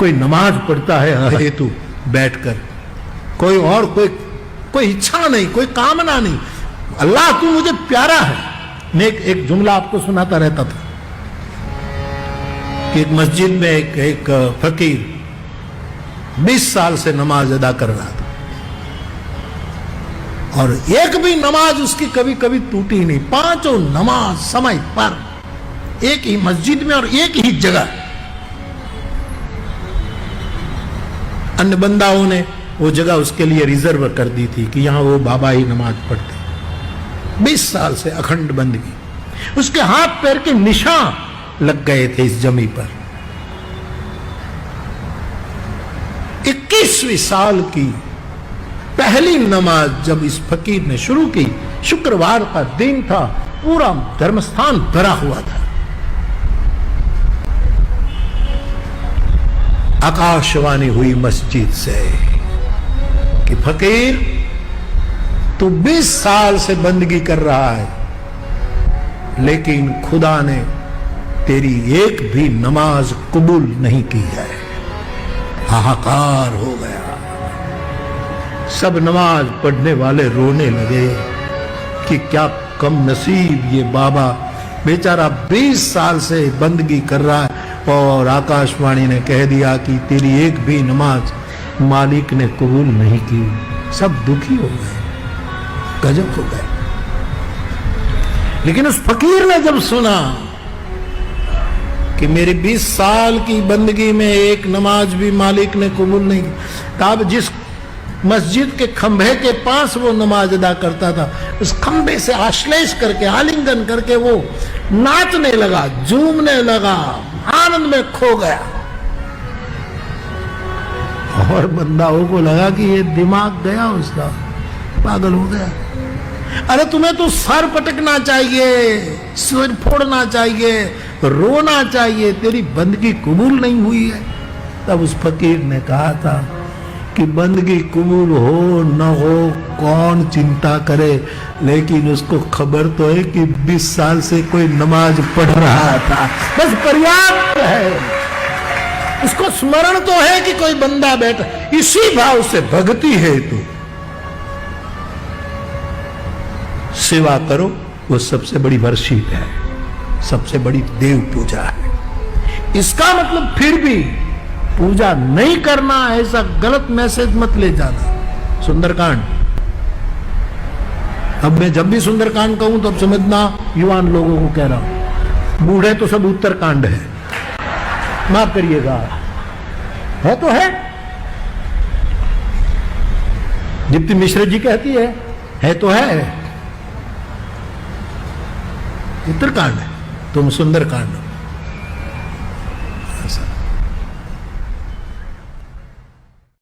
कोई नमाज पढ़ता है हेतु बैठकर, कोई और कोई इच्छा नहीं, कोई कामना नहीं, अल्लाह तू मुझे प्यारा है। मैं एक जुमला आपको सुनाता रहता था कि एक मस्जिद में एक फकीर 20 साल से नमाज अदा कर रहा था और एक भी नमाज उसकी कभी कभी टूटी नहीं। 5 नमाज समय पर, एक ही मस्जिद में और एक ही जगह। अन्य बंदाओं ने वो जगह उसके लिए रिजर्व कर दी थी कि यहां वो बाबा ही नमाज पढ़ते। 20 साल से अखंड बंदगी। उसके हाथ पैर के निशान लग गए थे इस जमी पर। 21वीं साल की पहली नमाज जब इस फकीर ने शुरू की, शुक्रवार का दिन था, पूरा धर्मस्थान भरा हुआ था। आकाशवाणी हुई मस्जिद से कि फकीर तू 20 साल से बंदगी कर रहा है, लेकिन खुदा ने तेरी एक भी नमाज कबूल नहीं की है। हाहाकार हो गया। सब नमाज पढ़ने वाले रोने लगे कि क्या कम नसीब ये बाबा, बेचारा 20 साल से बंदगी कर रहा है और आकाशवाणी ने कह दिया कि तेरी एक भी नमाज मालिक ने कबूल नहीं की। सब दुखी हो गए, गजब हो गए। लेकिन उस फकीर ने जब सुना कि मेरी 20 साल की बंदगी में एक नमाज भी मालिक ने कबूल नहीं की, तब जिस मस्जिद के खंभे के पास वो नमाज अदा करता था, उस खंभे से आश्लेष करके, आलिंगन करके वो नाचने लगा, झूमने लगा, आनंद में खो गया। और बंदाओं को लगा कि ये दिमाग गया उसका, पागल हो गया। अरे तुम्हें तो सर पटकना चाहिए, सिर फोड़ना चाहिए, रोना चाहिए, तेरी बंदगी कबूल नहीं हुई है। तब उस फकीर ने कहा था कि बंदगी कबूल हो न हो कौन चिंता करे, लेकिन उसको खबर तो है कि 20 साल से कोई नमाज पढ़ रहा था, बस पर्याप्त है। उसको स्मरण तो है कि कोई बंदा बैठा, इसी भाव से भक्ति है तो सेवा करो, वो सबसे बड़ी वर्शिप है, सबसे बड़ी देव पूजा है। इसका मतलब फिर भी पूजा नहीं करना, ऐसा गलत मैसेज मत ले जाना। सुंदरकांड, अब मैं जब भी सुंदरकांड कहूं तो अब समझना युवान लोगों को कह रहा हूं, बूढ़े तो सब उत्तरकांड है, माफ करिएगा, है तो है। दीप्ति मिश्र जी कहती है तो है, उत्तरकांड है, तुम सुंदरकांड।